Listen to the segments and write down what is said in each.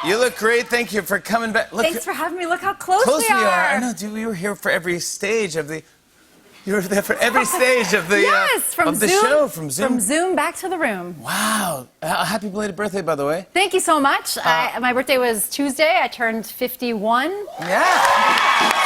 You look great. Thank you for coming back. Look, Thanks for having me. Look how close we are. I know, dude. You were here for every stage of the. You were there for every stage of the. Yes, from of the Zoom, show, from Zoom. From Zoom back to the room. Wow! Happy belated birthday, by the way. Thank you so much. My birthday was Tuesday. I turned 51. Yeah.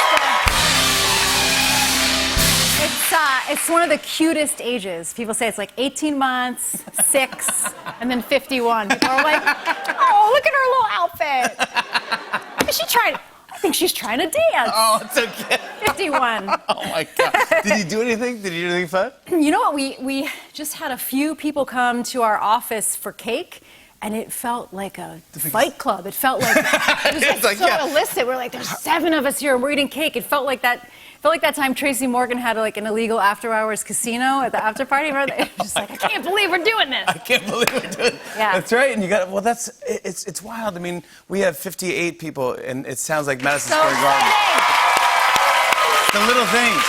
It's one of the cutest ages. People say it's like 18 months, 6, and then 51. People are like, oh, look at her little outfit. Is she trying? I think she's trying to dance. Oh, it's okay. 51. Oh my God. Did you do anything? Did you do anything fun? You know what? We just had a few people come to our office for cake. And it felt like a fight club. It felt like it was like so illicit. We're like, there's 7 of us here, and we're eating cake. It felt like that. Felt like that time Tracy Morgan had like an illegal after-hours casino at the after party. Remember? It was just like, I can't believe we're doing this. I can't believe we're doing it. Yeah. That's right. And you got it's wild. I mean, we have 58 people, and it sounds like Madison Square Garden. It's the little things.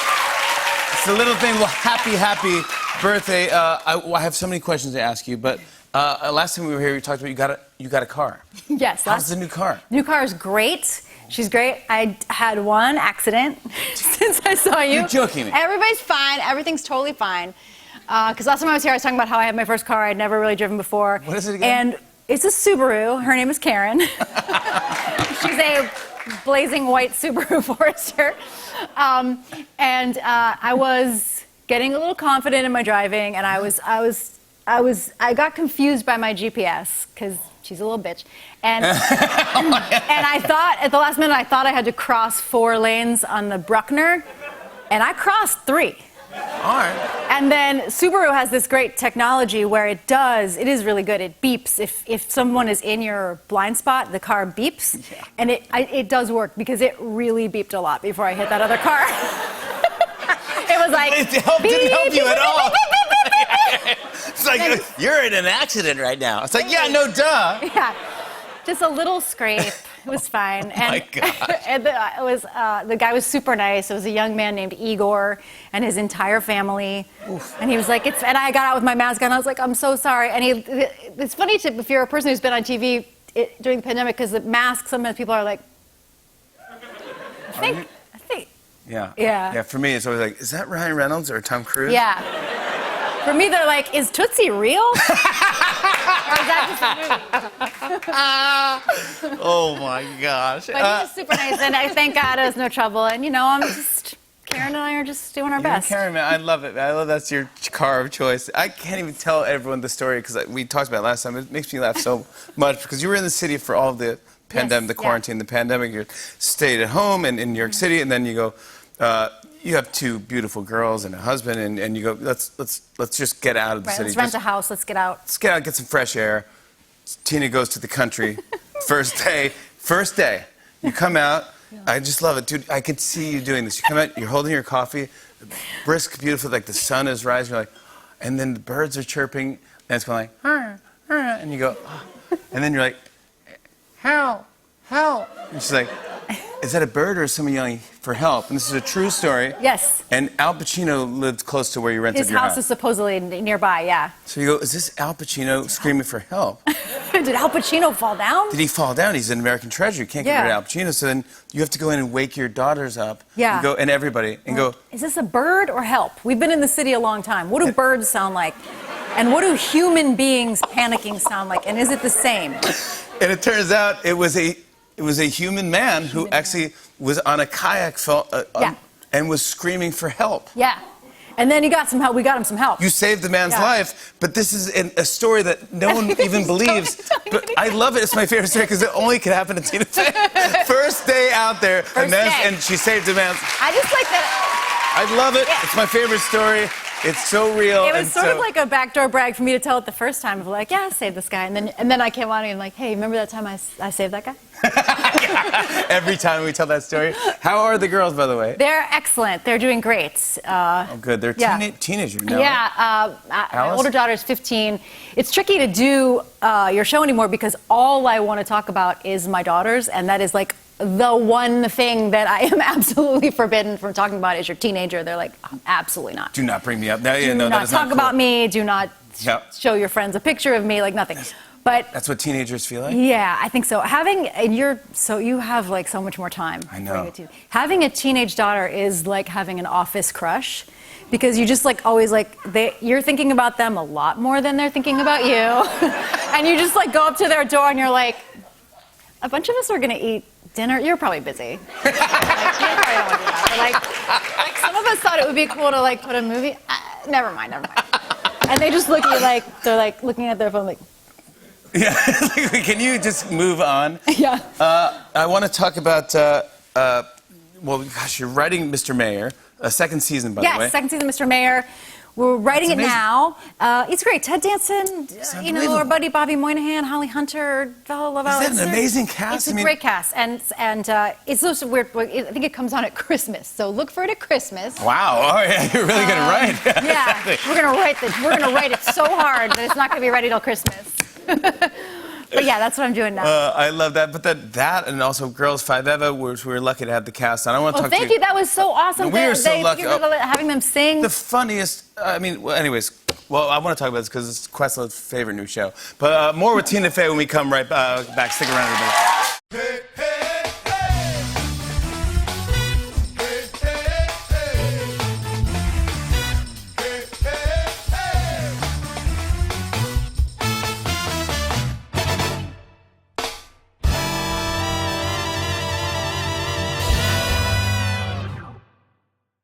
It's the little thing. Well, happy birthday. I have so many questions to ask you, but last time we were here, we talked about you got a car. Yes. How's the new car? New car is great. She's great. I had one accident since I saw you. You're joking me. Everybody's fine. Everything's totally fine. Because last time I was here, I was talking about how I had my first car. I'd never really driven before. What is it again? And it's a Subaru. Her name is Karen. She's a blazing white Subaru Forester. I was getting a little confident in my driving, and I got confused by my GPS because she's a little bitch. And and I thought, at the last minute, I thought I had to cross 4 lanes on the Bruckner, and I crossed 3. All right. And then Subaru has this great technology where it is really good. It beeps. If someone is in your blind spot, the car beeps. Yeah. And it does work because it really beeped a lot before I hit that other car. It was like, It didn't help you at all. It's like, you're in an accident right now. It's like, yeah, no, duh. Yeah, just a little scrape. It was fine. Oh my gosh. And the guy was super nice. It was a young man named Igor and his entire family. Oof. And he was like, and I got out with my mask on. I was like, I'm so sorry. And it's funny if you're a person who's been on TV during the pandemic, because the mask, sometimes people are like, I think. Yeah. Yeah. Yeah, for me, it's always like, is that Ryan Reynolds or Tom Cruise? Yeah. For me, they're like, is Tootsie real? Or is that just a movie? Oh my gosh. But he's just super nice, and I thank God it was no trouble. And Karen and I are just doing our best. Karen, man, I love it. I love that's your car of choice. I can't even tell everyone the story because we talked about it last time. It makes me laugh so much because you were in the city for all of the pandemic, the quarantine, the pandemic. You stayed at home in New York City, and then you go. You have 2 beautiful girls and a husband, and you go, let's just get out of the city. Let's rent a house. Let's get out. Let's get out, get some fresh air. Tina goes to the country. First day. You come out. I just love it, dude. I could see you doing this. You come out. You're holding your coffee, brisk, beautiful, like the sun is rising. You're like, and then the birds are chirping, and it's going like, and you go, oh. And then you're like, help. And she's like, is that a bird or is someone yelling for help? And this is a true story. Yes. And Al Pacino lived close to where you rented your house. His house is supposedly nearby, yeah. So you go, is this Al Pacino screaming for help? Did Al Pacino fall down? Did he fall down? He's an American treasure. You can't get rid of Al Pacino. So then you have to go in and wake your daughters up. Yeah. And go, and everybody. And go, is this a bird or help? We've been in the city a long time. What do birds sound like? And what do human beings panicking sound like? And is it the same? And it turns out it was a human man who actually was on a kayak and was screaming for help. Yeah. And then he got some help. We got him some help. You saved the man's life, but this is a story that no one even believes. But I love it. It's my favorite story because it only could happen to Tina Fey. First day out there, and she saved a man's. I just like that. I love it. It's my favorite story. It's so real. It was sort of like a backdoor brag for me to tell it the first time. Of like, yeah, I saved this guy. And then I came on and like, hey, remember that time I saved that guy? Every time we tell that story. How are the girls, by the way? They're excellent. They're doing great. Oh, good. They're teenagers now. Yeah. My older daughter's 15. It's tricky to do your show anymore because all I want to talk about is my daughters, and that is like the one thing that I am absolutely forbidden from talking about is your teenager. They're like, absolutely not. Do not bring me up. No, do not talk about me. Do not show your friends a picture of me, like nothing. But That's what teenagers feel like? yeah, I think so. You have like so much more time. I know. Having a teenage daughter is like having an office crush, because you just like always like you're thinking about them a lot more than they're thinking about you, and you just like go up to their door and you're like, a bunch of us are gonna eat dinner. You're probably busy. Like, you probably don't want to do that. But, like some of us thought it would be cool to like put a movie. Never mind. And they just look at you like they're like looking at their phone like. Yeah. Can you just move on? Yeah. I want to talk about. Well, gosh, you're writing Mr. Mayor, a second season, by the way. Yes, second season, Mr. Mayor. We're writing it now. It's great. Ted Danson, our buddy Bobby Moynihan, Holly Hunter, Bella Lovell. Is that an amazing cast? It's a great cast, and it's also weird. I think it comes on at Christmas, so look for it at Christmas. Wow! Oh yeah, you're really gonna write. Yeah, Exactly. we're gonna write it so hard that it's not gonna be ready till Christmas. But yeah, that's what I'm doing now. I love that. But that and also Girls Five Eva, we were lucky to have the cast on. I want to talk thank to you. That was so awesome. We were so lucky. Having them sing. The funniest. I mean, well, anyways. Well, I want to talk about this because it's Questlove's favorite new show. But more with Tina Fey when we come right back. Stick around, everybody.